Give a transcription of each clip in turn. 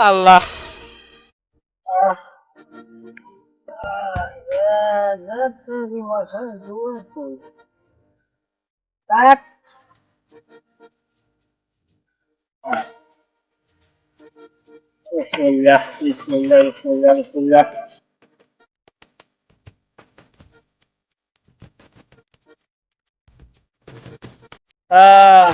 আল্লাহ বিসমিল্লাহ বিসমিল্লাহ বিসমিল্লাহ বিসমিল্লাহ আহ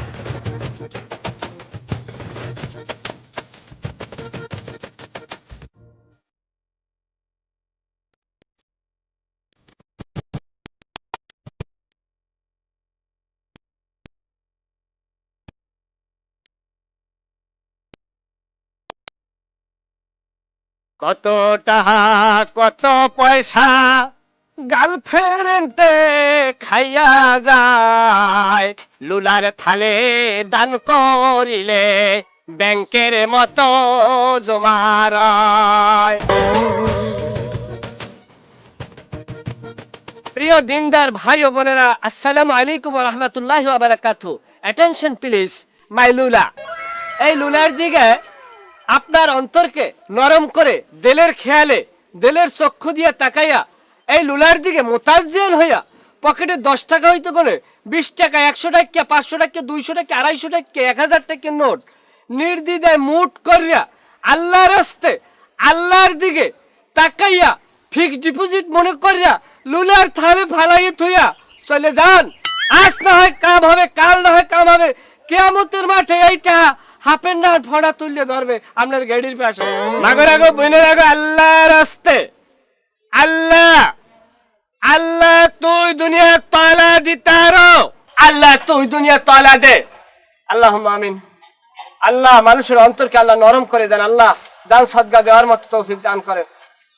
কত টাকা কত পয়সা গার্লফ্রেন্ডে খাইয়া যায় লুলার থালে দান করিলে ব্যাংকের মতো জমারায়। প্রিয় দিনদার ভাই ও বোনেরা, আসসালামু আলাইকুম ওয়া রাহমাতুল্লাহি ওয়া বারাকাতুহু। অ্যাটেনশন প্লিজ, মাই লুলা। এই লুলার দিকে আপনার অন্তরকে নরম করে দিলের খেয়ালে দিলের চক্ষু দিয়ে তাকাইয়া এই লুলার দিকে মোতাজ্জেল হইয়া পকেটে 10 টাকা হইতে করে 20 টাকা 100 টাকা 500 টাকা 200 টাকা 250 টাকা 1000 টাকা নোট নির্দ্বিধায় মুট করিয়া আল্লাহর রাস্তে আল্লাহর দিকে তাকাইয়া ফিক্সড ডিপোজিট মনে করিয়া লুলার থালে ফালাইয়ে থইয়া চলে যান। আজ না হয় কাম হবে, কাল না হয় কাম হবে, কিয়ামতের মাঠে এইটা হাফেন না ফড়া তুললে ধরবে আপনার গাড়ির পাশে। মাগর আগো বইনের আগো আল্লাহর রাস্তে আল্লাহ আল্লাহ তুই দুনিয়া তলা দিতারো, আল্লাহ তুই দুনিয়া তলা দে। আল্লাহুম্মা আমিন। আল্লাহ মানুষের অন্তরকে আল্লাহ নরম করে দেন, আল্লাহ দান সদকা দেওয়ার মতো তৌফিক দান করেন।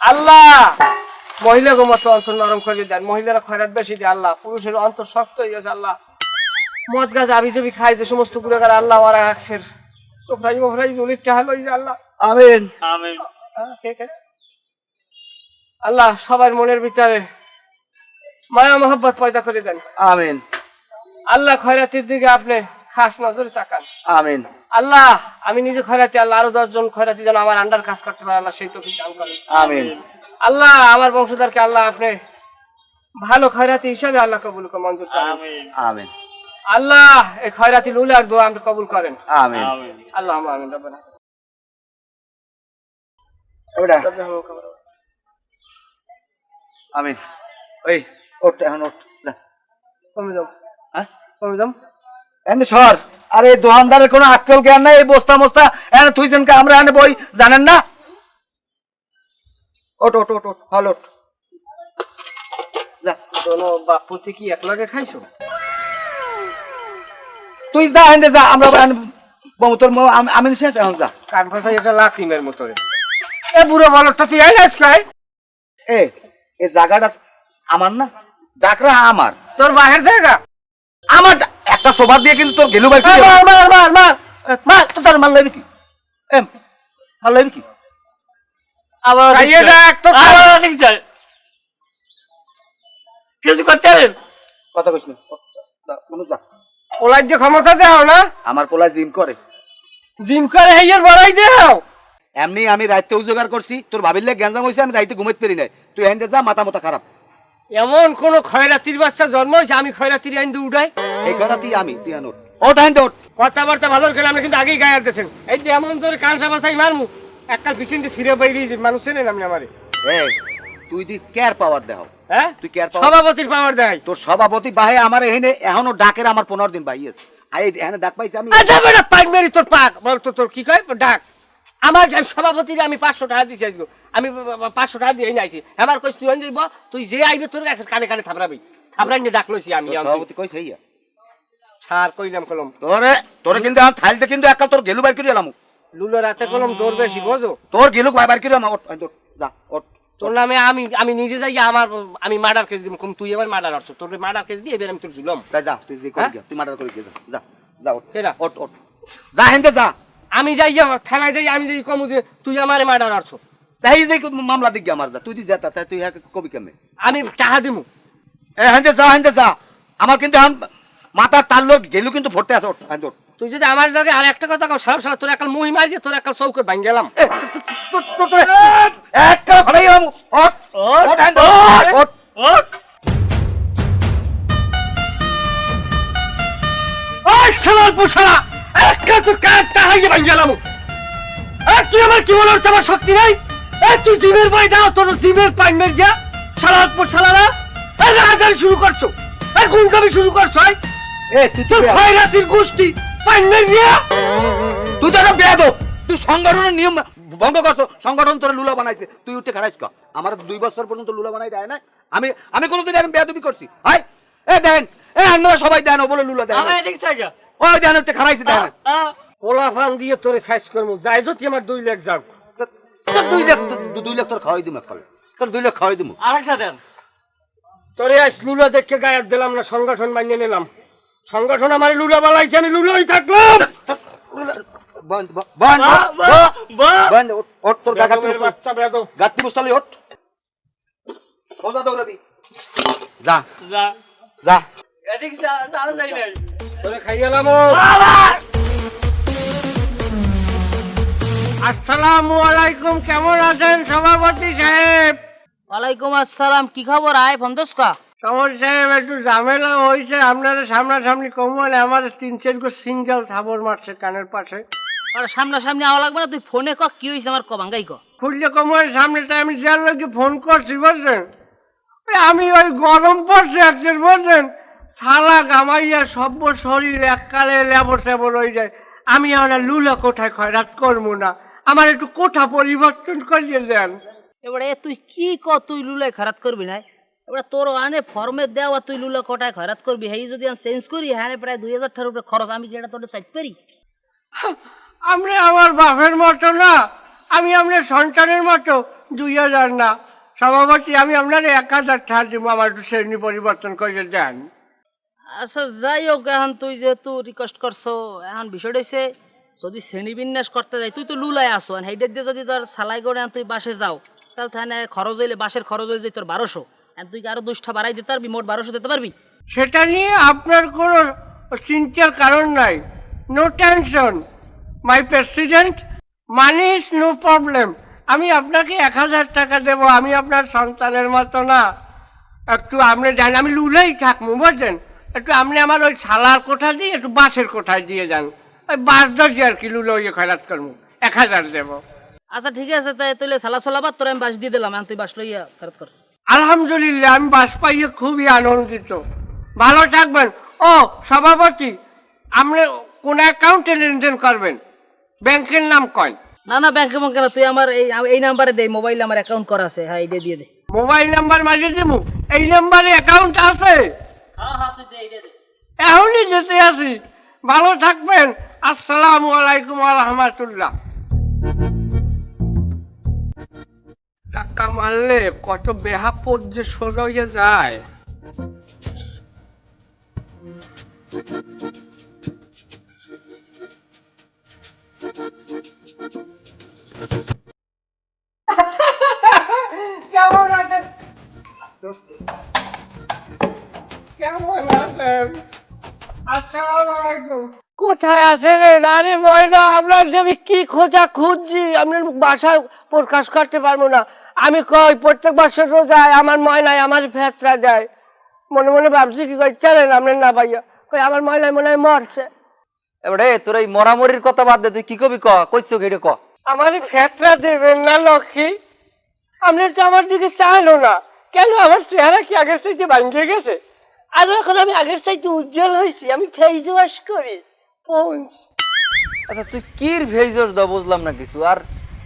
আল্লাহ মহিলাদের মতো অন্তর নরম করে দেন, মহিলারা খয়রাত বেশি দেয়। আল্লাহ পুরুষের অন্তর শক্ত হয়ে গেছে। আল্লাহ মদ গাছ আবিজাবি খায় যে সমস্ত গুণাগার আল্লাহ ওরা রাখছে চোখরাই মোহরাই জলির চাহাল আল্লাহ আমিন আমিন। আল্লাহ সবার মনের ভিতরে মায়া মোহাব্বত পয়দা করে দেন। আমিন। আল্লাহ খয়রাতির দিকে আপনি খাস নজরে তাকান। আমিন। আল্লাহ আমি নিজে খয়রাতি, আল্লাহ আরো 10 জন খয়রাতি যেন আমার আন্ডার কাজ করতে পারে, আল্লাহ সেই তৌফিক দান করেন। আমিন। আল্লাহ আমার বংশধরকে আল্লাহ আপনি ভালো খয়রাতি হিসাবে আল্লাহ কবুল করে মঞ্জুর করেন। আমিন আমিন। আল্লাহ এই খয়রাতি লুলার দোয়া আপনি কবুল করেন। আমিন। আল্লাহুম্মা আমিন। রব্বানা আমিন। ওই ওঠ এখন ওঠ। কমে যাও, হ্যাঁ কমে যাও। এনে সর। আরে দোকানদারের কোনো আক্কেল জ্ঞান নাই। এই বস্তা মস্তা এনে তুইছেন কে? আমরা এনে বই জানেন না? ওঠ ওঠ ওঠ ওঠ হল ওঠ। যা দোনো বাপুতি কি একলাগে খাইছো? তুই যা এনে যা, আমরা তোর আমি শেষ এখন যা। কান ফাঁসা এটা লাতিমের মতো রে। এ বুড়ো বলটা তুই আইলাস কই? এ এই জায়গাটা আমার না, ডাকরা আমার। তোর বাহির জায়গা আমার একটা সোবার দিয়ে কিন্তু তোর গেলু ভাই মার মার মার মার মার তোর মাল লাগবে কি? এম মাল লাগবে কি? আবার কাইয়ে ডাক তো আবার ঠিক যায় কিছু করতেন কথা কইছ না। কোন যা পোলাই দিয়ে ক্ষমতা দাও না। আমার পোলা জিম করে। জিম করে হেয়ার বড়াই দাও। এমনি আমি রাইতে উজগার করছি, তোর ভাবিলে গ্যাঞ্জাম হইছে, আমি রাইতে ঘুমাইতে পারি নাই। তুই এন্ডে যা, মাথা মতো খারাপ। এমন কোন খয়রাতির বাচ্চা জন্ম হয়েছে আমি খয়রাতির আইন দিয়ে উঠাই? এই খয়রাতি আমি, তুই আনোট ওঠ আইন ওঠ। কথাবার্তা ভালো করে আমরা কিন্তু আগেই গায়ে দিতেছেন। এই যে এমন তোর কানসা বাসাই মারমু এককাল পিছন দিয়ে ছিঁড়ে বাইরে মানুষ চেনেন আপনি আমারে। এই তুই দি কেয়ার পাওয়ার দেও। হ্যাঁ তুই কেয়ার পাওয়ার সভাপতির পাওয়ার দেয়। তোর সভাপতি বাহে আমার এখানে এখনো ডাকের আমার 15 দিন বাই আছে। আই এখানে ডাক পাইছি আমি। আচ্ছা বেটা পাক মেরি তোর পাক বল তো তোর কি কয় ডাক। আমার সভাপতির আমি 500 টাকা দিছি আজকে, আমি 500 টাকা দিয়ে আইছি। আমার কইছ তুই আন যাইব, তুই যে আইবে তোর কাছে কানে কানে থাবরাবি থাবরাই নিয়ে ডাক লইছি আমি। সভাপতি কইছ হইয়া স্যার কইলাম কলম তোরে কিন্তু আমি থাইলতে কিন্তু একাল তোর গেলু বাইর করে এলাম। লুলো রাতে কলম জোর বেশি বোঝো। তোর গেলু বাইর করে আমার ওঠ যা ওঠ। তোর নামে আমি নিজে যাই আমার আমি মার্ডার কেস দিব। কম তুই আমার মার্ডার করছ, তোর মার্ডার কেস দিয়ে এবার আমি তোর জুলম। যা তুই যে কই তুই মার্ডার করে যা যা যা ওঠ কেডা ওঠ ওঠ যা হেনতে যা। আমি যাই থানায় যাই, আমি যাই কমু যে তুই আমারে মার্ডার করছ। তাই যে মামলা দিক আমার যা, তুই দি যা তাই তুই হ্যাঁ কবি কেমনে আমি টাকা দিমু। এ হেনতে যা আমার কিন্তু এখন মাথার তার লোক গেলু কিন্তু ভরতে আছে। ওঠ ওঠ। তুই যদি আমার জায়গায় আর একটা কথা কও সারা সারা তোর একাল মুহি মারি দিয়ে তোর একাল চৌকে ভাঙ গেলাম। একটা ভাড়াই ওঠ ওঠ ওঠ ওঠ ওই শালার পোশালা একটা তো কাটটা হাইয়ে ভাঙ গেলাম তুই আমার কি বলার আমার শক্তি নাই তুই জিমের বই দাও তোর জিমের পাইন মেরে গিয়া শালার পোশালারা রাজারি শুরু করছো গুনকামি শুরু করছো তোর খয়রাতির গোষ্ঠী পাইন মেরে গিয়া তুই তো একটা বেয়াদব তুই সংগঠনের নিয়ম ভঙ্গ করছো সংগঠন তোর লুলা বানাইছে তুই উঠে খারাইছ ক আমার 2 বছর পর্যন্ত লুলা বানাই দেয় না আমি কোনোদিন এরকম বেয়াদবি করছি হাই দেন আপনারা সবাই দেন ও বলে লুলা দেন আমার এদিকে চাইগা ওই দেন উঠে খারাইছে দেন পোলা ফান দিয়ে তোরে সাইজ করবো যাই যদি আমার 2 লাখ যাও তোর 2 লাখ তোর খাওয়াই দিম একবার তোর 2 লাখ খাওয়াই দিম আরেকটা দেন তোরে আজ লুলা দেখে গায়ের দিলাম না সংগঠন মানিয়ে নিলাম সংগঠন আমার লুলা বানাইছে আমি লুলাই থাকলাম বন্ধ বন্ধ বন্ধ ওঠ তোর গাগাতি বাচ্চা বেয়াদব গাতি বস্তালি ওঠ সোজা দৌড়াবি যা যা যা এদিকে যা আর যাই নাই তোরে খাইয়ালাম আসসালামু আলাইকুম কেমন আছেন সভাপতি সাহেব ওয়ালাইকুম আসসালাম কি খবর আয় ফন্দস কা সমর সাহেব একটু ঝামেলা হয়েছে আপনারা সামনাসামনি কমলে আমার 3-4 গো সিঙ্গেল থাবর মারছে কানের পাশে আর সামনাসামনি আওয়া লাগবে না তুই ফোনে ক কি হইছে আমার ক ভাঙ্গাই ক খুললে কমলের সামনেটা আমি যার লোককে ফোন করছি বুঝছেন আমি ওই গরম পড়ছে একজন বলছেন ছালা গামাইয়া সব্য শরীর এককালে লেবর সেবর হয়ে যায় আমি আমার লুলা কোঠায় খয়রাত করবো না আমার একটু কোঠা পরিবর্তন করিয়ে দেন এবারে তুই কি ক তুই লুলাই খারাত করবি না এবারে তোর আনে ফর্মে দেওয়া তুই লুলা কোটায় খারাত করবি হেই যদি আমি চেঞ্জ করি হ্যাঁ প্রায় 2000 টাকার উপরে খরচ আমি কি এটা তোর চাইতে পারি আপনি আমার বাপের মতো না আমি আপনার সন্তানের মতো 2000 না সভাপতি আমি আপনার 1000 টাকা দিব আমার একটু শ্রেণী পরিবর্তন করে দেন আচ্ছা যাই হোক এখন তুই যেহেতু রিকোয়েস্ট করছো এখন বিষয়টা হচ্ছে যদি শ্রেণী বিন্যাস করতে যাই তুই তো লুলাই আসো হেইডের দিয়ে যদি তোর সালাই করে তুই বাসে যাও তাহলে তাহলে খরচ হইলে বাসের খরচ হয়ে যায় তোর 1200 তুই আরো 2টা বাড়াই দিতে পারবি মোট 1200 দিতে পারবি সেটা নিয়ে আপনার কোনো চিন্তার কারণ নাই no tension my president money is no problem আমি আপনাকে 1000 টাকা দেবো আমি আপনার সন্তানের মতো না একটু আপনি জানেন আমি লুলেই থাকবো বুঝছেন একটু আপনি আমার ওই শালার কোঠা দিয়ে একটু বাসের কোঠায় দিয়ে যান ওই বাস দরজি আর কি লুলো ইয়ে খয়রাত করবো 1000 দেবো আচ্ছা ঠিক আছে তাই তুই সালা চলাবার তোর আমি বাস দিয়ে দিলাম এখন তুই বাস লইয়া ফেরত কর আলহামদুলিল্লাহ আমি বাস পাইয়ে খুবই আনন্দিত ভালো থাকবেন ও সভাপতি আপনি কোন অ্যাকাউন্টে লেনদেন করবেন ব্যাংকের নাম কয় না না ব্যাংকে ব্যাংকে না তুই আমার এই নাম্বারে দে মোবাইল আমার অ্যাকাউন্ট করা আছে হ্যাঁ এটা দিয়ে দে মোবাইল নাম্বার মাঝে দেবো এই নাম্বারে অ্যাকাউন্ট আছে এখনই যেতে আসি ভালো থাকবেন আসসালামু আলাইকুম ওয়া রাহমাতুল্লাহ টাকা মারলে কত বেহাপদ যে সোজা হয়ে যায় কেমন আছেন কেমন আছেন আসসালামু আলাইকুম কোথায় আছেন আরে ময়না আপনার যে আমি কি খোঁজা খুঁজছি আপনার বাসায় প্রকাশ করতে পারবো না আমি কই প্রত্যেক বছর রোজায় আমার ময়নায় আমার ফেতরা যায় মনে মনে ভাবছি কি কই চলেন আপনার না পাইয়া কই আমার ময়নায় মনে হয় মরছে এবারে তোর এই মরামরির কথা বাদ দে তুই কি কবি ক কইছো কেটে ক আমার ফেতরা দেবেন না লক্ষ্মী আপনি তো আমার দিকে চাইলো না কেন আমার চেহারা কি আগের চাইতে ভাঙে গেছে আর এখন আমি আগের চাইতে উজ্জ্বল হয়েছি আমি ফেস ওয়াশ করি পৌঁছ আচ্ছা তুই কির ভেজস দা বুঝলাম না কিছু আর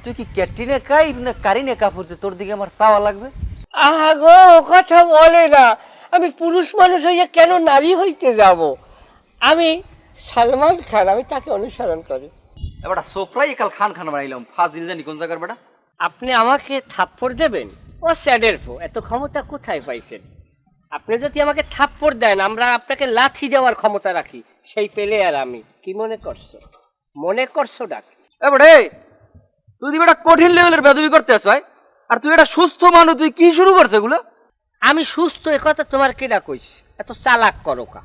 তুই কি ক্যাটরিনা কাইফ না কারিনা কাপুরছে তোর দিকে আমার চাওয়া লাগবে আহা গো ও কথা বলে না আমি পুরুষ মানুষ হইয়া কেন নারী হইতে যাব আমি সালমান খান আমি তাকে অনুসরণ করি এবার সোফরাই কাল খান খান বানাইলাম ফাজিল জানি কোন জায়গার বেটা আপনি আমাকে থাপ্পড় দেবেন ও স্যাডের ফো এত ক্ষমতা কোথায় পাইছেন আপনি যদি আমাকে থাপ্পড় দেন আমরা আপনাকে লাথি দেওয়ার ক্ষমতা রাখি সেই পেলে আর আমি কি মনে করছো ডাক এবারে তুই দি বেটা কঠিন লেভেলের বেদবি করতে আস আর তুই এটা সুস্থ মানুষ তুই কি শুরু করছে এগুলো আমি সুস্থ একথা তোমার কেডা কইস এত চালাক করো কা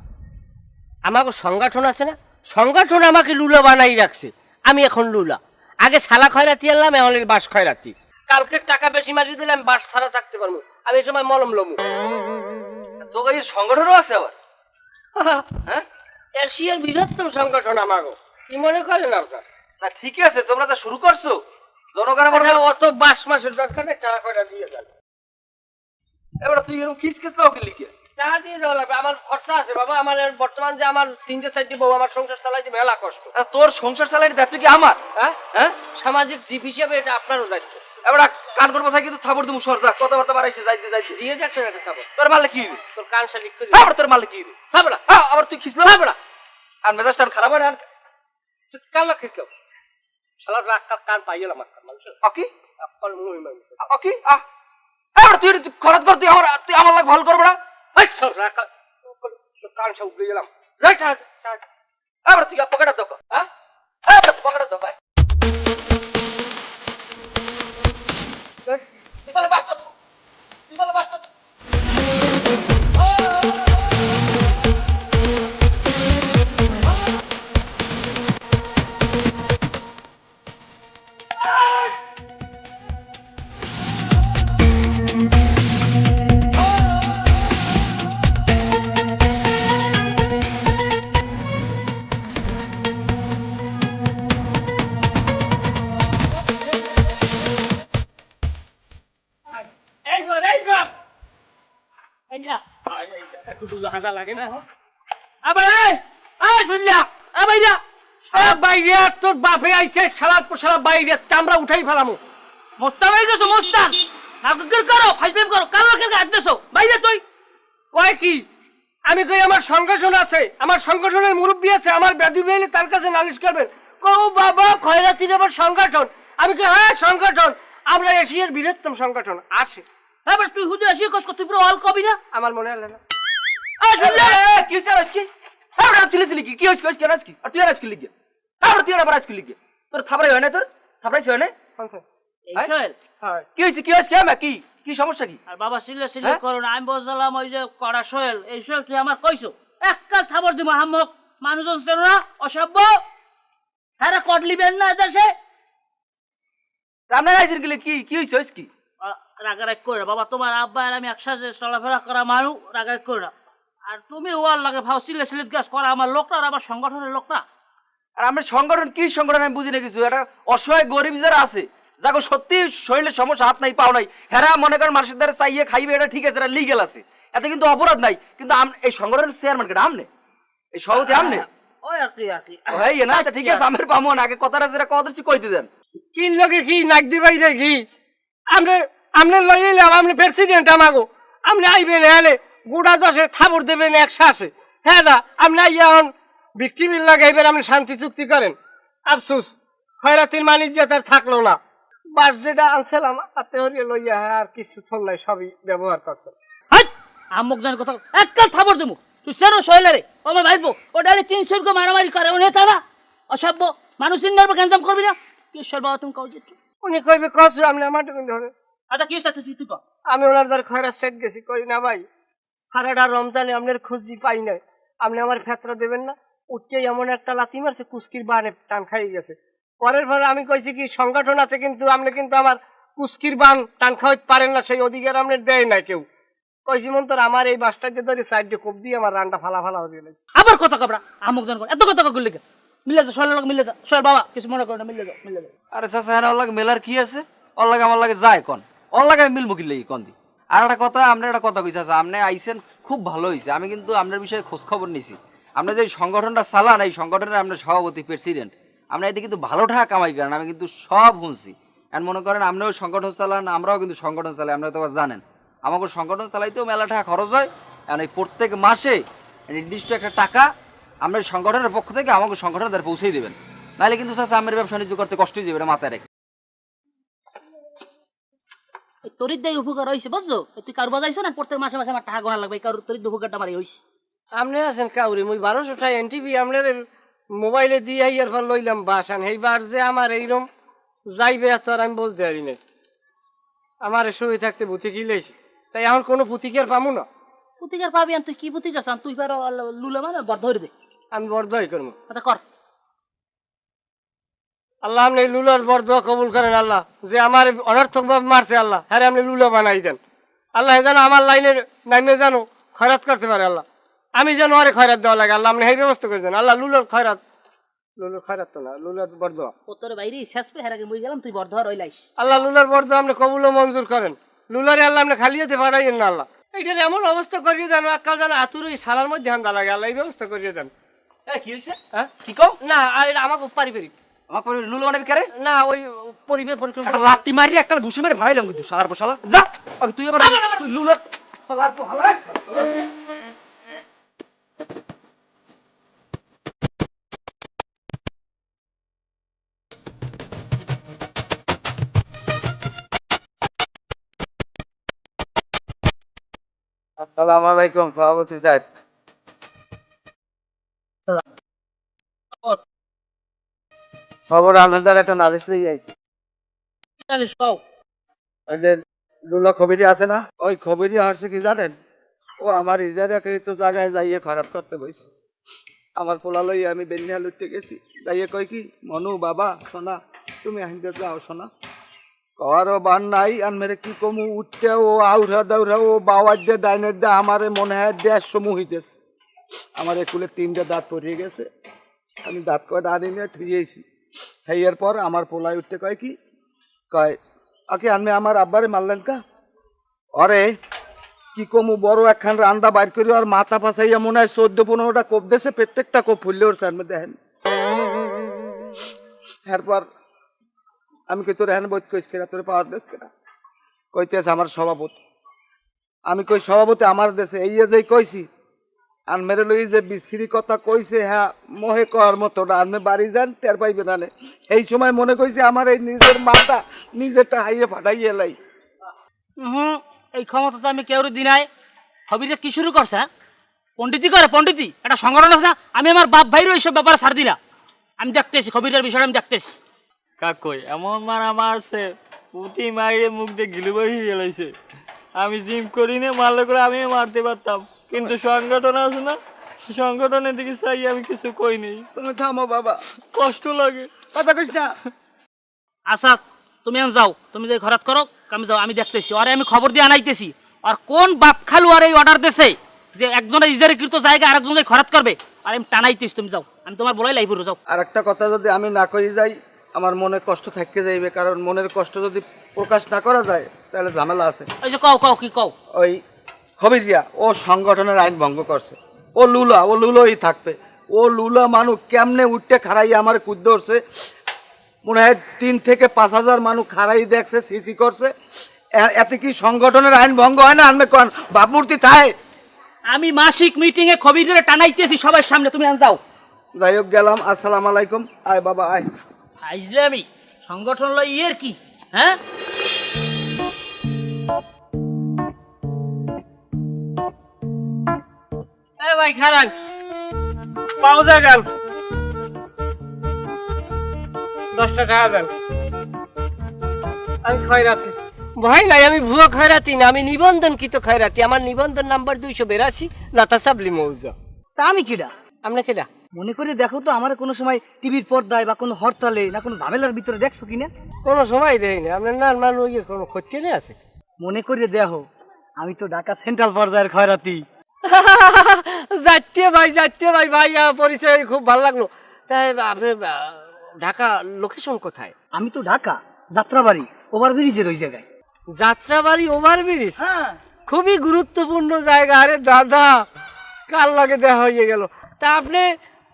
আমাকে সংগঠন আছে না সংগঠন আমাকে লুলা বানাই রাখছে আমি এখন লুলা আগে শালা খয়রাতি আনলাম, এখন এর বাস খয়রাতি। কালকে টাকা বেশি মারি দিলে আমি বাস ছাড়া থাকতে পারবো, আমি এই সময় মলম লমু। তোকে এই সংগঠনও আছে আবার? হ্যাঁ, এশিয়ার বৃহত্তম সংগঠন আমাগো, কি মনে করেন আপনার? না ঠিকই আছে, তোমরা যা শুরু করছো জনগণ আমার আচ্ছা, অত বাস মাসের দরকার নেই, টাকা কয়টা দিয়ে দেন। এবার তুই এরকম খিসখিস লাও কি লিখে? টাকা দিয়ে দেওয়া লাগবে, আমার খরচা আছে বাবা। আমার বর্তমান যে আমার 3-4টি বউ, আমার সংসার চালাইতে মেলা কষ্ট। তোর সংসার চালানোর দায়িত্ব কি আমার? হ্যাঁ, হ্যাঁ, সামাজিক জীব হিসেবে এটা আপনারও দায়িত্ব। এবার কান করবো চাই কিন্তু থাপড় তুমি সরজা কথাবার্তা বাড়াইছে যাইতে যাইতে দিয়ে যাচ্ছেন একটা চাপড়, তোর মারলে কি হবে? তোর কান শালিক করে আবার তোর মারলে কি হবে? থাপড়া আবার তুই খিসলো থাপড়া, আর মেজাজটা খারাপ হয় না? তুই কান লাখিস শালার রাগ কান পাইল আমার মানুষের অকি আপনার মহিমা। অকি এবার তুই খরচ কর, তুই আমার লাগ ভালো করবে না? কান সব উগড়ে গেলাম। এবার তুই পকেটের দোক, হ্যাঁ, পকেটের দোক লাগে না বাইরে তোর বাপে আইছে সালার পোশালা বাইরে চামড়া উঠাই ফেলামো। মোস্তান হয়ে গেছো, মোস্তান নাটকের করো, ফাইজলাম করো, কালো লোকের কাছে আসতেছো বাইরে। তুই কয় কি? আমি কই আমার সংগঠন আছে, আমার সংগঠনের মুরব্বী আছে, আমার ব্যাধি বেলে তার কাছে নালিশ করবেন। কও বাবা খয়রাতির আবার সংগঠন? আমি কই হ্যাঁ সংগঠন, আমরা এশিয়ার বৃহত্তম সংগঠন। আসে এবার তুই হুদে আসি কষ্ট, তুই পুরো অল কবি না? আমার মনে হলো না। কি হইছে আজকে? এবার ছিলে ছিলে কি হইছে কইছ কেন আজকে? আর তুই আর আজকে লিখে এবার তুই আবার আজকে লিখে তোর থাবড়াই হয় না? তোর থাবড়াইছে হয় না? এই শোয়েল, কি হইছে কি হইছে কেমন কি কি সমস্যা কি? আর বাবা সিলে সিলে হ্যাঁ? করো না। আমি বলছিলাম ওই যে কড়া সোহেল, এই সোহেল তুই আমার কইছো এককাল থাবর দিব হামক মানুষজন ছিল না অসভ্য, হ্যাঁ কট লিবেন না দেশে। রান্না গাইছেন গেলে কি কি হইছে হইছে কি? রাগারাগ করে না বাবা, তোমার আব্বা আর আমি একসাথে চলাফেরা করা মানুষ, রাগারাগ করে না। আর তুমি ওয়ার লাগে ভাও সিলে সিলে গাছ করা আমার লোকটা, আর আমার সংগঠনের লোকটা। আর আমরা সংগঠন কি সংগঠন আমি বুঝি না কিছু। এটা অসহায় গরিব যারা আছে, যাকে সত্যি শরীরের সমস্যা, হাত নাই পাও নাই, হেরা মনে করেন মানুষের দ্বারা চাইয়ে খাইবে, এটা ঠিক আছে, এটা লিগেল আছে, এতে কিন্তু অপরাধ নাই। কিন্তু এই সংগঠনের চেয়ারম্যান কেটে আমনে, এই সভাপতি আমনে ওই আর কি আর কি ভাই না, তা ঠিক আছে আমের পামো না, আগে কথাটা যেটা কথা কইতে দেন। কি লগে কি নাক দিবাই দেখি আমনে আমনে লইলাম, আমনে প্রেসিডেন্ট আমাগো, আমনে আইবেন হ্যাঁ গোটা দশে থাবর দেবেন এক শ্বাসে। হ্যাঁ না আপনি এখন ভিক্টিমের লাগাইবেন, আপনি শান্তি চুক্তি করেন। আফসুস খয়রাতির মানিক যে তার থাকলো না, বাস যেটা আনছিলাম হাতে হরিয়ে লইয়া আর কিছু থল নাই, সবই ব্যবহার করছে। আমুক জানি কথা এককাল থাবর দেবো। তুই সেরো সোহেলে রে আমার ভাইবো, ও ডালে 300 রকম মারামারি করে, ও নেতা না অসভ্য মানুষ ইন্দার গ্যাঞ্জাম করবি না। কিশোর বাবা তুমি কাউ যেত উনি কইবে কসু আপনি আমার ধরে। আচ্ছা কি হচ্ছে তুই তুই কর। আমি ওনার দ্বার খয়রাত সেট গেছি, কই না ভাই সারাটা রমজানে আপনার খুঁজি পাই নাই, আপনি আমার ফেতরা দেবেন না। উঠতেই এমন একটা লাথি মারছে, কুস্কির বানে টান খাই গেছে। পরের পরে আমি কইছি কি সংগঠন আছে কিন্তু আপনি কিন্তু আমার কুস্কির বান টান খাওয়াইতে পারেন না, সেই অধিকার আপনার দেয় না কেউ। কইছি মন তোর আমার এই বাসটাকে ধরে সাইডে কোপ দিয়ে আমার রানটা ফালা ফালা হয়ে গেছে। আবার কথা কবরা আমুক জান এত কথা কইলে কে? মিলে যা সোহেলের লোক, মিলে যা সোহেল বাবা কিছু মনে করো না, মিলে যাও মিলে যাও। আরে চাচা হ্যাঁ ওর লাগে মেলার কি আছে? ওর লাগে আমার লাগে যায় কন, ওর লাগে আমি মিলবো কি লাগি কন দি। আর একটা কথা, আপনার একটা কথা কইছে চাচা, আপনি আইছেন খুব ভালো হয়েছে। আমি কিন্তু আপনার বিষয়ে খোঁজ খবর নিছি। আপনি যে সংগঠনটা চালান, এই সংগঠনের আপনার সভাপতি প্রেসিডেন্ট, আপনি এতে কিন্তু ভালো টাকা কামাই করেন, আমি কিন্তু সব শুনছি। আর মনে করেন আপনিও সংগঠন চালান, আমরাও কিন্তু সংগঠন চালাই, আপনারা তো জানেন। আমাকে সংগঠন চালাইতেও মেলা টাকা খরচ হয়, আর এই প্রত্যেক মাসে নির্দিষ্ট একটা টাকা আমরা সংগঠনের পক্ষ থেকে আমাকে সংগঠনের দ্বারা পৌঁছেই দেবেন, নাহলে কিন্তু চাচা আমার ব্যবসা বাণিজ্য করতে কষ্ট হয়ে যাবে, এটা মাথায় রেখে। তরির দেয় উপকার হয়েছে বুঝছো? তুই কারো বাজাইছো না, প্রত্যেক মাসে মাসে আমার টাকা গোনা লাগবে, কারোর তরির উপকারটা আমার হয়েছে। আপনি আছেন কাউরি মুই 1200 টাকা এনটিভি আপনার মোবাইলে দিয়ে ইয়ার পর লইলাম বাসান, এইবার যে আমার এইরকম যাইবে এত আর আমি বলতে পারি না। আমার সই থাকতে ভূতি কিলাইছি, তাই এখন কোনো পুতিকার পামু না। প্রতিকার পাবি তুই কি প্রতিকার চান? তুই পারো লুলে মানে বর ধরে দে, আমি বড় দয় করবো। কথা কর। আল্লাহ আপনি লুলার বর দোয়া কবুল করেন আল্লাহ, যে আমার অনর্থক ভাবে মারছে আল্লাহ, হ্যাঁ আপনি লুলা বানাই দেন আল্লাহ, যেন আমার লাইনের নামে যেন খয়রাত করতে পারে আল্লাহ, আমি যেন আরে খয়রাত দেওয়া লাগে আল্লাহ, আপনি এই ব্যবস্থা করে দেন আল্লাহ। লুলার খয়রাত তো না, লুলার বর দোয়া ও তোর বাইরে শেষ পে হেরাকে বই গেলাম, তুই বর্ধর রইলাইস। আল্লাহ লুলার বর দোয়া আপনি কবুল ও মঞ্জুর করেন, লুলারে আল্লাহ আপনি খালি যেতে পাঠাইয়েন না আল্লাহ, এইটার এমন অবস্থা করিয়ে দেন আকাল যেন আতুর ওই সালার মধ্যে হান্দা লাগে আল্লাহ, এই ব্যবস্থা করিয়ে দেন। কি হয়েছে? হ্যাঁ কি কও? না আর এটা আমাকে পারিবারিক আমার পরে লুলো বানাবি কারে? না, ওই পরিবেশ পরিকল্পনা একটা লাত্তি মারি একটা ঘুষি মেরে ভাইলাম কিন্তু শালার বসালা যা আগে তুই আবার তুই লুলার শালার বহালা আসসালামু আলাইকুম সভাপতি সাহেব। খবর আনন্দার একটা নালিশ নিয়ে যাইছি। জানিস পাও ওই যে লুলা খবিরি আছে না, ওই খবিরি হচ্ছে কি জানেন, ও আমার ইজারাকৃত জায়গায় যাইয়ে খারাপ করতে বসে। আমার পোলা লইয়া আমি বেনিয়া লুটতে গেছি, যাইয়ে কই কি মনু বাবা সোনা তুমি আহিতে যাও সোনা, কওয়ারও বান নাই আর মেরে কি কমু উঠতে ও আউরা দাউরা ও বাওয়ার দিয়ে ডাইনের দিয়ে আমারে মনে হয় 150 হইতেছে। আমার একুলে 3টে দাঁত পড়িয়ে গেছে, আমি দাঁত কয়টা আনি নিয়ে থুয়েছি। হেয়ার পর আমার পোলায় উঠতে কয় কি কয় আকে আনমে আমার আব্বারে মারলেন কা, অরে কি কমু বড় একখান রান্দা বাইর করি আর মাথা ফাঁসাইয়া মনে হয় 14-15টা কোপ দিয়েছে, প্রত্যেকটা কোপ ফুললে ওর সামনে দেখেন। এরপর আমি কই তোর হ্যান বোধ কইস কেনা, তোর পাওয়ার দেশ কেনা, কইতেছে আমার সভাপতি। আমি কই সভাপতি আমার দেশে এই যে কইছি আর মেরে লই যে বিশ্রী কথা কইছে, হ্যাঁ মোহে কর মতো না, আপনি বাড়ি যান টের পাইবে না। এই সময় মনে কইছে আমার এই নিজের মাথা নিজেরটা হাইয়ে ফাটাইয়ে লাই। এই ক্ষমতা তো আমি কেউরে দিনাই। হবিরে কি শুরু করছে? হ্যাঁ পণ্ডিতি করে, পণ্ডিতি একটা সংগঠন আছে না, আমি আমার বাপ ভাইরও এইসব ব্যাপারে ছাড় দিলা। আমি দেখতেছি খবিরের বিষয়টা, আমি দেখতেছি। কাকই এমন মারা মারছে, পুঁতি মাইরে মুখ দিয়ে গিলু বসে গেলাইছে। আমি জিম করি না, মারলে করে আমিও মারতে পারতাম, কিন্তু সংগঠন আছে না, সংগঠনের দিকে চাই আমি কিছু কইনি। তুমি থামো বাবা, কষ্ট লাগে। কথা কইস না। আচ্ছা তুমি এখন যাও, তুমি যে খরাত করো আমি যাও, আমি দেখতেছি আরে, আমি খবর দিয়ে আনাইতেছি। আর কোন বাপ খালু আর এই অর্ডার দিছে যে একজনের ইজারিকৃত জায়গা আরেকজন খরাত করবে, আর আমি টানাইতেছি। তুমি যাও, আমি তোমার বলাই লাইব যাও। আর একটা কথা যদি আমি না কই যাই আমার মনে কষ্ট থাকতে যাইবে, কারণ মনের কষ্ট যদি প্রকাশ না করা যায় তাহলে ঝামেলা আছে। ওই যে কও কও কি কও? ওই খবিরিয়া ও সংগঠনের আইন ভঙ্গ করছে, ও লুলোই থাকবে। ও লুলা মানুষ কেমনে উঠতে খাড়াই আমার কুদ ধরছে, মনে হয় 3 থেকে 5,000 মানুষ খাড়াই দেখছে, সিসি করছে। এতে কি সংগঠনের আইন ভঙ্গ হয় না? আনবে কোন ভাবমূর্তি থায়? আমি মাসিক মিটিং এ খবিরে টানাইতেছি সবার সামনে, তুমি এখন যাও। যাই হোক গেলাম, আসসালামু আলাইকুম। আয় বাবা আয়। আইজলে আমি সংগঠন লই ইয়ের কি, হ্যাঁ এ ভাই খারান পাও যাগান 10 টাকা দেন, আমি খয়রাতি ভয় নাই, আমি ভুয়া খয়রাতি না, আমি নিবন্ধনকৃত খয়রাতি। আমার নিবন্ধন নাম্বার 282 লতাসাবলি মৌজা। তা আমি কিডা? আপনি কেডা? মনে করে দেখো তো, আমার কোনো সময় টিভির পর্দায় বা কোনো হরতালে না কোনো ঝামেলার ভিতরে দেখছো কিনা? কোনো সময় দেয়নি। আপনার না মানুষ কোনো খোঁজে আছে? মনে করে দেখো, আমি তো ঢাকা সেন্ট্রাল পর্যায়ের খয়রাতি। যাইতে ভাই ভাই পরিচয় খুব ভালো লাগলো। তাই আপনি ঢাকা লোকেশন কোথায়? আমি তো ঢাকা যাত্রাবাড়ি ওভারব্রিজের ওই জায়গায়। যাত্রাবাড়ি ওভারব্রিজ? হ্যাঁ, খুবই গুরুত্বপূর্ণ জায়গা। আরে দাদা কার লাগে দেখা হয়ে গেল। তা আপনি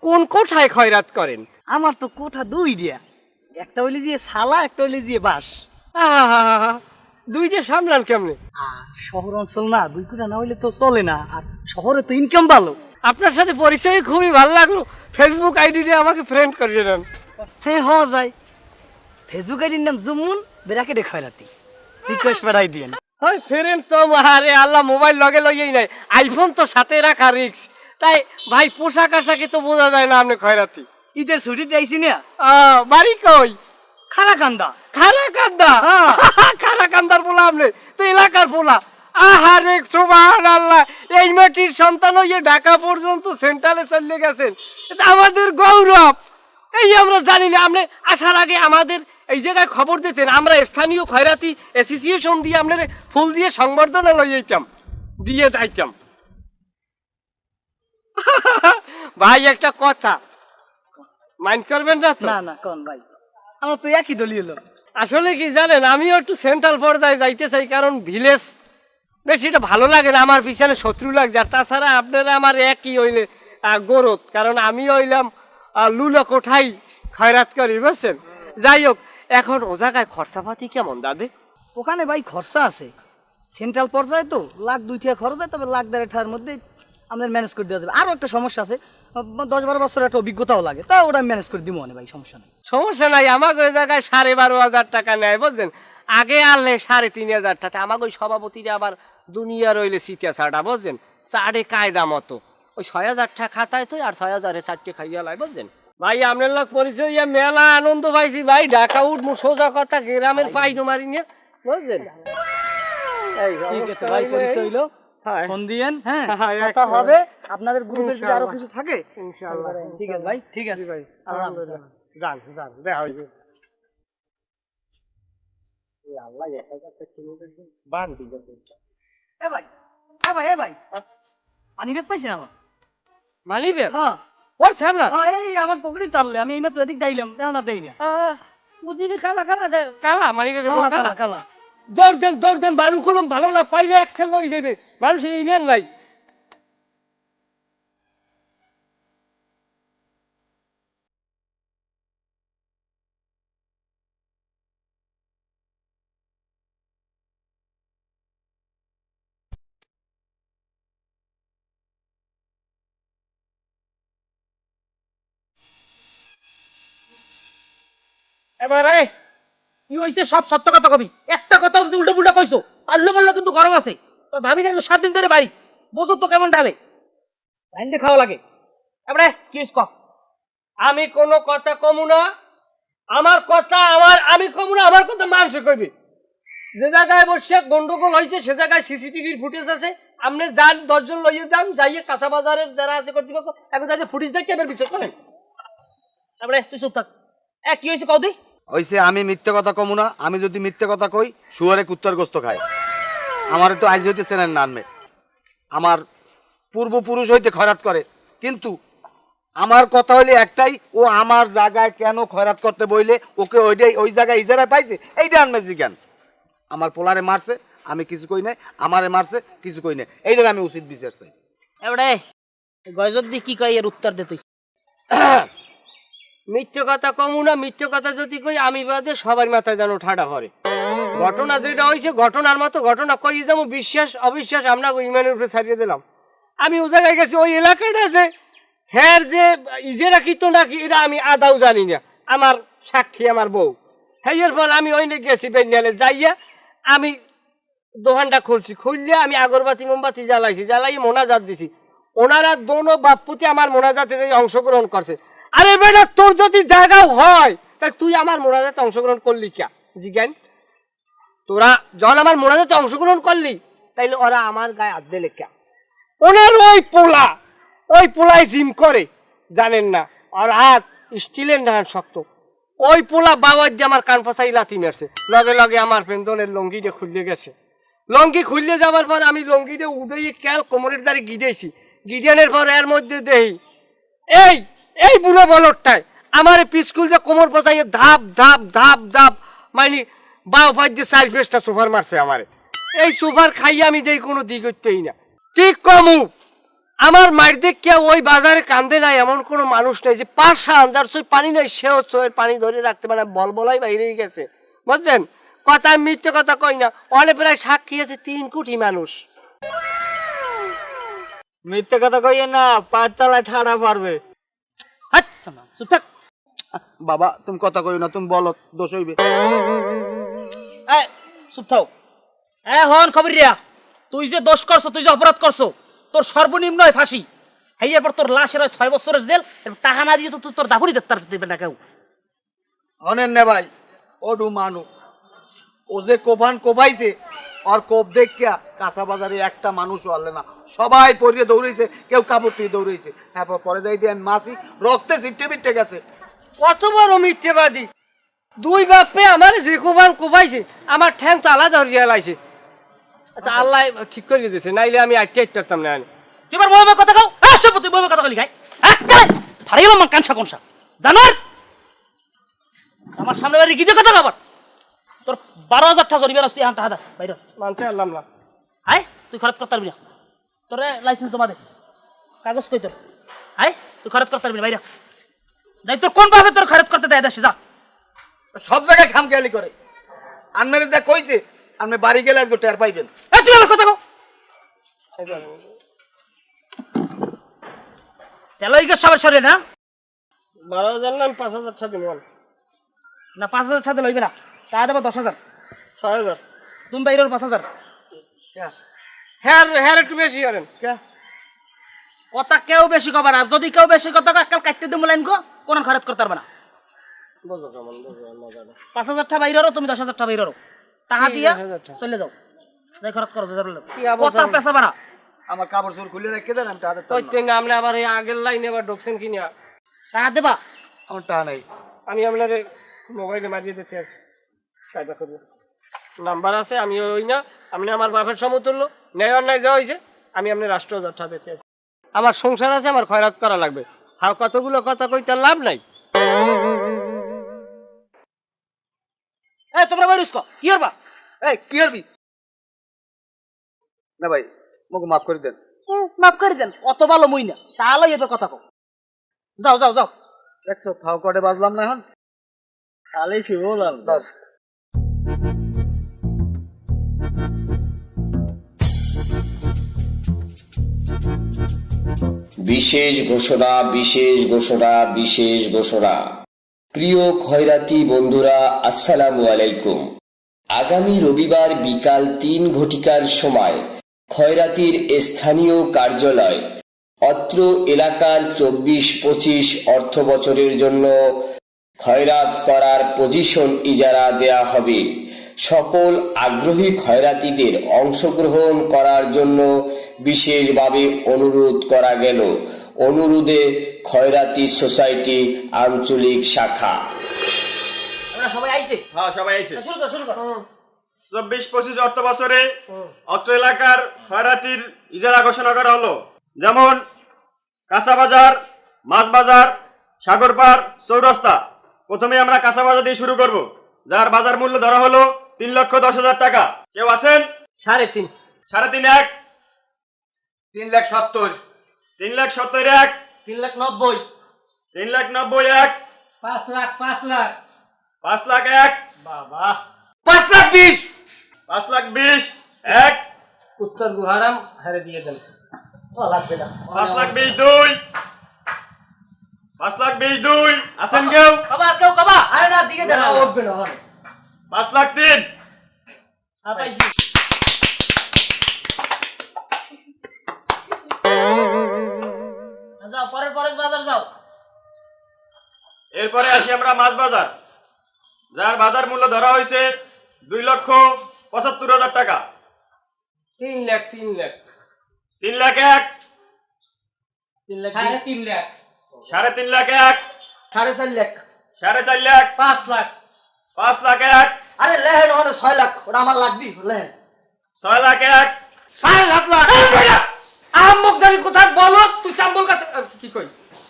কোন কোঠায় খয়রাত করেন? আমার তো কোঠা 2 দিয়া, একটা হইলে যে শালা, একটা হইলে যে বাস। আহা, দুইটা সামলান কেমনে? শহর অঞ্চল না, 2 কোঠা না হইলে তো চলে না, আর শহরে তো ইনকাম ভালো। আপনার সাথে পরিচয় খুবই ভালো লাগলো। ফেসবুক আইডি দিয়ে আমাকে ফ্রেন্ড করিয়ে দেন। হ্যাঁ হওয়া যায়। ফেসবুক আইডির নাম জুমুন বেরাকে খয়রাতি, রিকোয়েস্ট পাঠাই দিয়েন। হয় ফ্রেন্ড তো আরে আল্লাহ, মোবাইল লগে লইয়েই নাই, আইফোন তো সাথে রাখা রিক্স। তাই ভাই পোশাক আশাকে তো বোঝা যায় না আপনি খয়রাতি। ঈদের ছুটিতে আইসি না। বাড়ি কই? খারাকান্দা। খারাকান্দা? খারাকান্দার পোলা আপনি তো এলাকার পোলা। আহারে সুবহানাল্লাহ, এই মাটির সন্তান হয়ে ঢাকা পর্যন্ত সেন্ট্রালে চলে গেছেন, এটা আমাদের গৌরব। এই আমরা জানি না, আপনি আসার আগে আমাদের এই জায়গায় খবর দিতেন, আমরা স্থানীয় খয়রাতি অ্যাসোসিয়েশন দিয়ে আপনার ফুল দিয়ে সংবর্ধনা লই যেতাম, দিয়ে যাইতাম। ভাই একটা কথা মাইন্ড করবেন না তো? না না কোন ভাই, আমরা তো একই দলীয় লোক। আসলে কি জানেন, আমিও একটু সেন্ট্রাল পর্যায়ে যাইতে চাই, কারণ ভিলেজ বেশিটা ভালো লাগে না, আমার পিছনে শত্রু লাগছে। আর তাছাড়া আপনারা আমার একই হইলে গরত, কারণ আমি হইলাম লুলো কোঠাই খয়রাত করি, বুঝছেন? যাই হোক, এখন ও জায়গায় খরচাপাতি কেমন দাদে? ওখানে ভাই খরচা আছে, সেন্ট্রাল পর্যায়ে তো লাখ 2 টাকা খরচ হয়, তবে লাখ 1.5 টাকার মধ্যে আমাদের ম্যানেজ করে দেওয়া যাবে। আরও একটা সমস্যা আছে, 10-12 বছরের একটা অভিজ্ঞতাও লাগে, তা ওটা ম্যানেজ করে দিব ভাই, সমস্যা নেই। সমস্যা নাই, আমাকে ওই জায়গায় 12,500 টাকা নেয়, বুঝছেন? আগে আনলে 3,500 টাকা। আমাকে ওই সভাপতিরা আবার দুনিয়া রইলে সিটিয়া চাটা, বুঝছেন? চাটে কায়দা মতো ওই 6,000 টাকা খাতায় তো, আর 6,000-এ 4টে খাইয়া লাই, বুঝছেন ভাই? আপনার লোক পরিচয় মেলা আনন্দ পাইছি ভাই। ঢাকা উঠবো, সোজা কথা, গ্রামের পাইনো মারি নিয়ে, বুঝছেন? ঠিক আছে ভাই, পরিচয় হইলো, হ্যাঁ। ফোন দিয়েন, হ্যাঁ হ্যাঁ, কথা একদম। হবে। আপনাদের গ্রুপে যদি আরো ইনশাআল্লাহ। কিছু থাকে ইনশাআল্লাহ। ঠিক আছে ভাই, ঠিক আছে ভাই, আল্লাহ হাফেজ। যান যান, দেখা হইবে। আল্লাহ একা একা কিনে দিয়েছে, বান দিবে। এ ভাই, এ ভাই, পানি ব্যাগ পাইছেন আমার? মানি বেল হ্যাঁ পড়ছে আমরা। এই আমার পকেটে তারলে, আমি এইমাত্র এদিক যাইলাম, দেখো না দেই না। বুঝিনি, কালা কালা কালা মানি বেল কালা কালা। দৌড় দেন বারু কলম ভালো না পাইলে একশন হয়ে যাবে, মানুষ ইউনিয়ন নাই। এবারে কি হইছে, সব সত্য কথা কবি, একটা কথা যদি উল্টো পুল্টা কইছো, পারলে বললো কিন্তু গরম আছে। তো ভাবি না 7 দিন ধরে বাড়ি, বোঝো তো কেমন ডালে লাইনটা খাওয়া লাগে। এবারে কি হইছে ক? আমি কোনো কথা কমু না, আমার কথা আমি কমু না, আমার কথা মানুষ কইবে। যে জায়গায় বসে গন্ডগোল হয়েছে সে জায়গায় সিসিটিভির ফুটেজ আছে, আপনি যান 10 জন লইয়ে যান, যাইয়ে কাঁচা বাজারের যারা আছে কর্তৃপক্ষ, এখন যাকে ফুটেজ দেখে এবার বিচার করেন। এবারে তুই চুপ থাক। কি হয়েছে কদি? হইছে আমি মিথ্যে কথা কমু না, আমি যদি মিথ্যে কথা কই শুয়ারে কুত্তার গোস্ত খায়। আমার তো আইজ হইতে চেনেন না, আনবে আমার পূর্বপুরুষ হইতে খয়রাত করে, কিন্তু আমার কথা হইলে একটাই, ও আমার জায়গায় কেন খয়রাত করতে বইলে ওকে ওই জায়গায় ইজারা পাইছে, এইটা আনবে জিজ্ঞান। আমার পোলারে মারছে, আমি কিছু কই নাই, আমারে মারছে, কিছু কই নাই, এইটা আমি উচিত বিচার চাই। এবারে গজত দি কি কই এর উত্তর দে তুই। মিথ্যে কথা কমু না, মিথ্যে কথা যদি কই আমি বাদে সবার মাথায় যেন ঠাডা পড়ে। ঘটনা যেটা হয়েছে ঘটনার মতো ঘটনা কই যাবো, বিশ্বাস অবিশ্বাস আমরা ইমানের উপরে ছাড়িয়ে দিলাম। আমি ও জায়গায় গেছি, ওই এলাকাটা যে হ্যার যে ইজেরা কিত নাকি এটা আমি আদাও জানি না, আমার সাক্ষী আমার বউ। হ্যাঁ, এরপর আমি ওই গেছি বেনিয়ালে যাইয়া আমি দোকানটা খুলছি, খুললে আমি আগরবাতি মোমবাতি জ্বালাইছি, জ্বালাই মোনাজাত দিছি। ওনারা দোনো বাপ্পুতি আমার মোনাজাতে যে অংশগ্রহণ করছে। আরে বেটা, তোর যদি জায়গাও হয় তা তুই আমার মোনাজাতে অংশগ্রহণ করলি কে জিজ্ঞান? তোরা যখন আমার মোনাজাতে অংশগ্রহণ করলি তাইলে ওরা আমার গায়ে হাত দিলে কে? ওনার ওই পোলায় জিম করে, জানেন না? আর হাত স্টিলের না শক্ত। ওই পোলা বাবার দিয়ে আমার কান পাশাই লাথি মারছে, লগে লগে আমার পেন্দনের লঙ্গিটা খুললে গেছে। লঙ্গি খুললে যাওয়ার পর আমি লঙ্গিটা উড়ে ক্যাল কোমরের দ্বারে গিডেছি, গিডানের পর এর মধ্যে দেই এই বুড়ো বলরটায় আমার পিস্কুল দিয়ে কোমর পচাইয়ে ধাপ ধাপ ধাপ ধাপ মানে বাউ ফাই দিয়ে 4-5টা সোফার মারছে আমারে। এই সোফার খাইয়ে আমি দেই কোনো দিক হইতেই না। ঠিক কমু আমার মার দেখে ওই বাজারে কান্দে নাই এমন কোনো মানুষ নেই যে পাশা আনজার চই পানি নাই, সেও চোয়ের পানি ধরে রাখতে পারে, বলাই বাইরেই গেছে, বুঝছেন? কথা মিথ্যে কথা কই না, অনেক প্রায় সাক্ষী আছে 3 কোটি মানুষ। মিথ্যে কথা কইয়ে না, 5 তলায় ঠাড়া পারবে। হাট শোনা, চুপ থাক। বাবা তুমি কথা কই না, তুমি বলো দোষ হইবে। এই চুপ থাও। হন খবর রিয়া, তুই যে দোষ করছো, তুই যে অপরাধ করছো, তোর সর্বনিম্ন হয় ফাঁসি। হেয়ার পর তোর লাশের হয় 6 বছরের জেল, এবং টাকা না দিয়ে তো তোর দাফনি দেবে না কেউ। অনেন নে ভাই, ও ডু মানু ও যে কোভান কোভাইছে, আর কোপ দেখিয়া কাঁচা বাজারে একটা মানুষও আনলে না, সবাই পরিয়ে দৌড়েছে, কেউ কাপড় দিয়ে দৌড়েছে। হ্যাঁ, পরে যাই দিয়ে আমি মাসি রক্তে ছিটে পিটে গেছে। কত বড় মিথ্যেবাদী। দুই বাপে আমার যে কোবান কোবাইছে, আমার ঠ্যাং তো আলাদা হরিয়া লাইছে। আচ্ছা আল্লাহ ঠিক করে দিয়েছে, নাইলে আমি আটকে পারতাম না। তুই এবার বউয়ের কথা কও। হ্যাঁ সব তুই বউয়ের কথা কলি খাই। হ্যাঁ ফাড়ে গেলাম কানসা কোনসা জানার আমার সামনে বাড়ি গিয়ে কথা আবার তোর 12,000 টাকা জরিমানা আসতে আনটা হাদা বাইরে মানতে পারলাম না। হাই তুই খরচ করতে পারবি না। তোর লাইসেন্স জমা দে, কাগজ কই তোর? হাই তুই খরচ করতে পারবি না বাইরে যাই। তোর কোন ভাবে তোর খরচ করতে দেয় দেশে যা। সব জায়গায় খামখেয়ালি করে। আনমেরে যা কইছে আপনি বাড়ি গেলে আজকে টের পাইবেন। এই তুই আমার কথা কও। তেলইকে সবার সরে না 12,000 না 5,000 টাকা দিন। না 5,000 টাকা লইবে না, টাকা দেবো 10,000। 6,000। তুমি বাইরের 5,000। হ্যাঁ হ্যাঁ একটু বেশি করেন। কথা কেউ বেশি কবা না, যদি কেউ বেশি কথা কয় কাল কাটতে দিমু লাইন কো, কোন খরচ করতে পারবে না। বুঝো কেমন বুঝো মজাটা। 5,000 টাকা বাইরেরও, তুমি 10,000 টাকা বাইরেরও টাকা দিয়া 10,000 টাকা। চলে যাও, যাই খরচ করো যা বললে। কি আবার কথা পেছাবা না। আমার কাপড় চোর খুলে রেখে দেন, আমি টাকা দিতাম না। কইতে না আপনি আবার এই আগের লাইনে আবার ঢুকছেন কিনা। টাকা দেবা। আমার টাকা নাই। আমি আপনার মোবাইলে মারিয়ে দিতে আছি, কায়দা করবো। নাম্বার আছে, আমি ওই না, আপনি আমার বাপের সমতুল্য, ন্যায় অন্যায় যা হয়েছে আমি আপনি রাষ্ট্র যাত্রা দিতে আছি। আমার সংসার আছে, আমার খয়রাত করা লাগবে। হাও কতগুলো কথা কইতে লাভ নাই। এই তোমরা বাইরে উস্কো কি করবা? এই কি করবি? না ভাই মুখ মাফ করে দেন। মাফ করে দেন, অত ভালো মুই না, তাহলে এবার কথা কও। যাও যাও যাও। দেখছো ফাও কটে বাজলাম না এখন। তাহলে কি বললাম। দশ। বিশেষ ঘোষণা, বিশেষ ঘোষণা, বিশেষ ঘোষণা। প্রিয় খয়রাতি বন্ধুরা, আসসালামু আলাইকুম। আগামী রবিবার বিকাল 3 ঘটিকার সময় খয়রাতির স্থানীয় কার্যালয় অত্র এলাকার 24-25 অর্থ বছরের জন্য খয়রাত করার পজিশন ইজারা দেয়া হবে। সকল আগ্রহী খয়রাতিদের অংশগ্রহণ করার জন্য বিশেষভাবে অনুরোধ করা গেল। অনুরোধে খয়রাতি সোসাইটি আঞ্চলিক শাখা। আমরা সবাই আইছে। হ্যাঁ সবাই আইছে। শুরু কর শুরু কর। 24-25 অর্থ বছরে অত্র এলাকার খয়রাতির ইজারা ঘোষণা করা হলো। যেমন কাঁচা বাজার, মাছ বাজার, সাগরপাড়, চৌরাস্তা। প্রথমে আমরা কাঁচা বাজার দিয়ে শুরু করব, যার বাজার মূল্য ধরা হলো 3,10,000 টাকা। কেউ আছেন? 3.5। 3.5 এক, 3,70,000। 3,70,000 এক, 3,90,000। 3,90,000 এক, 5 লাখ 5 লাখ 5 লাখ এক, বাবা 5,20,000। 5,20,000 এক, উত্তর গুহারাম হারে দিয়ে দেন। ও লাগবে না। 5,20,000 দুই, 5,20,000 দুই। আছেন কেউ? কবা আর কেউ কবা? আরে না দিকে দেন, উঠবে না হবে। 5,03,000। হ্যাঁ পাইছি। যাও পরের বাজার যাও। এরপরে আসি আমরা মাছ বাজার, যার বাজার মূল্য ধরা হয়েছে 2,75,000 টাকা। 3 লাখ 3 লাখ 3 লাখ এক, 3 লাখ 3.5 লাখ 3.5 লাখ এক, 4.5 লাখ। 4.5 লাখ, 5 লাখ 5 লাখ এক, আরে লেহেন ওখানে 6 লাখ, ওটা আমার লাগবি লেহেন। 6 লাখ এক, 7,00,000 লাখ। আমক জানি কোথায় বলো তুই চাম্বল কাছে কি কই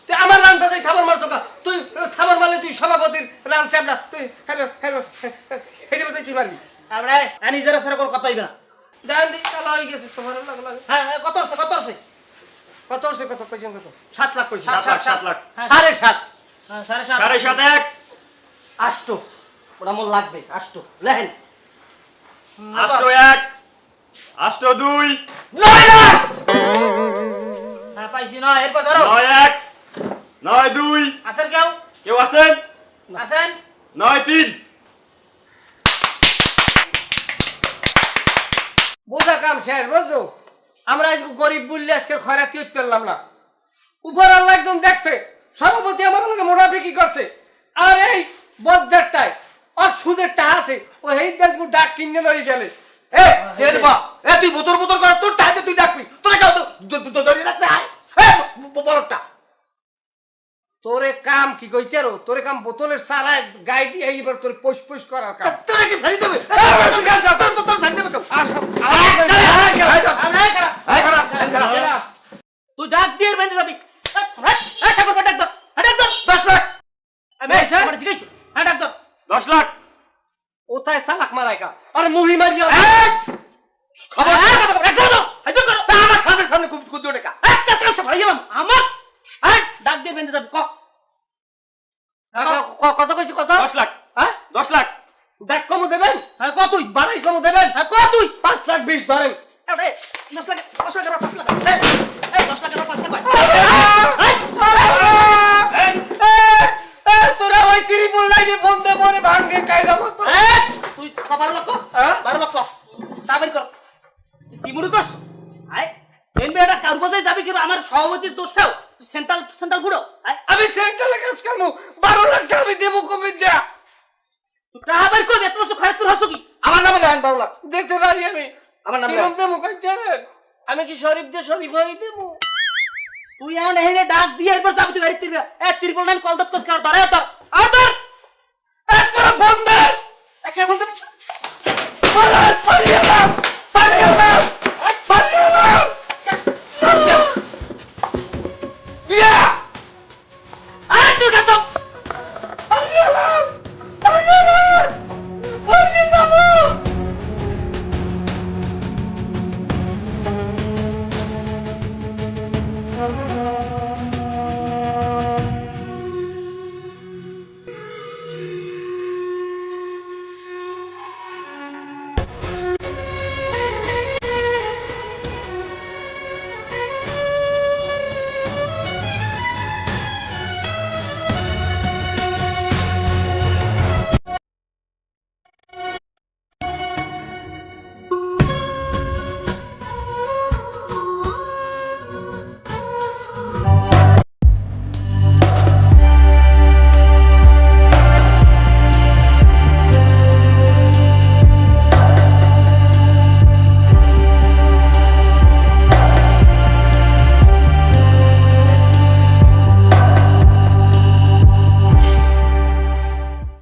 তুই আমার রান বাজাই থাবার মারছো কা তুই থাবার মারলে তুই সভাপতির রান চামড়া তুই হ্যালো হ্যালো হেডে বাজাই তুই মারবি আমরা আনি যারা সারা কোন কথা হইবে না। দান দি কালা হয়ে গেছে সবার লাগলা হ্যাঁ কত হচ্ছে কত হচ্ছে? কত হচ্ছে কত কইছেন কত 7 লাখ কইছেন 7 লাখ, 7 লাখ, 7.5 হ্যাঁ 7.5। 7.5 এক, আষ্ট, ওটা আমার লাগবে আষ্ট লেহেন। 8 এক, 8 দুই, 9 লাখ। হ্যাঁ পাইছি না। এরপর ধরো 9 এক, 9 দুই। আছেন কেউ? কেউ আছেন? আছেন? 9 তিন। বোঝা কাম শের বুঝছো আমরা আজকে গরিব বললে আজকে খয়রাতি হইতে পারলাম না। উপর আল্লাহ একজন দেখছে সভাপতি আমার লগে মুনাফিকি করছে আর এই বজ্জারটায় আর সুদের টাকা আছে ও এই দেশগু ডাক কিনে লই গেলে এ এর বা এ তুই বোতর বোতর কর, তোর টাইতে তুই ডাকবি, তোরা কেউ তো ধরে রাখছে। আয় এ বলটা তোরে কাম কি কইতে রো তোরে কাম বোতলের সারায় গায়ে দিয়ে এইবার তোর পুশ পুশ করার কাম তোরা কি ছাড়ি দেবে তোর ছাড়ি দেবে তুই ডাক দিয়ে বেঁধে যাবি সাগর ডাক দর ডাক দর 10 লাখ আমি আমার জিজ্ঞাসা ডাক দর 10 লাখ ওটাই সালাক মারাইকা আরে মুহি মারিয়া খবর আমার সামনে সামনে কুদ্দু টাকা আমার ডাক দিয়ে বেঁধে যাবি কত কইছি কত 10 লাখ হ্যাঁ 10 লাখ ডাক কম দেবেন হ্যাঁ কত তুই বাড়াই কম দেবেন হ্যাঁ কত তুই 5 লাখ 20 ধরেন 10 লাখ 5 লাখ 10 লাখ 5 লাখ তোরা ওই ত্রিপুল লাইনে ফোন দে পরে ভাঙ্গে কায়দা মতো তুই 12 লক্ষ 12 লক্ষ তাবের কর কি মুড়ি করছ আয় এমবি এটা কার বাজায় যাবি কি আমার সভাপতির দোষটাও সেন্ট্রাল বুড়ো আমি সেন্ট্রালে কাজ করবো 12 লাখ টাকা আমি দেবো কমে যা তুই টাকা বের করবি এত বছর খরচ তোর হসো কি আমার নামে লেন 12 লাখ দেখতে পারি আমি আমার নাম কিরম দেবো কইতে আমি কি শরীফ দিয়ে শরীফ হয়ে দেবো তুই এখন এখানে ডাক দিয়ে এরপর যাবি তুই গাড়ি ত্রিপল নাইন কল দত কস কর ধরে তোর আর তোর তোরা ফোন দে একটা ফোন দে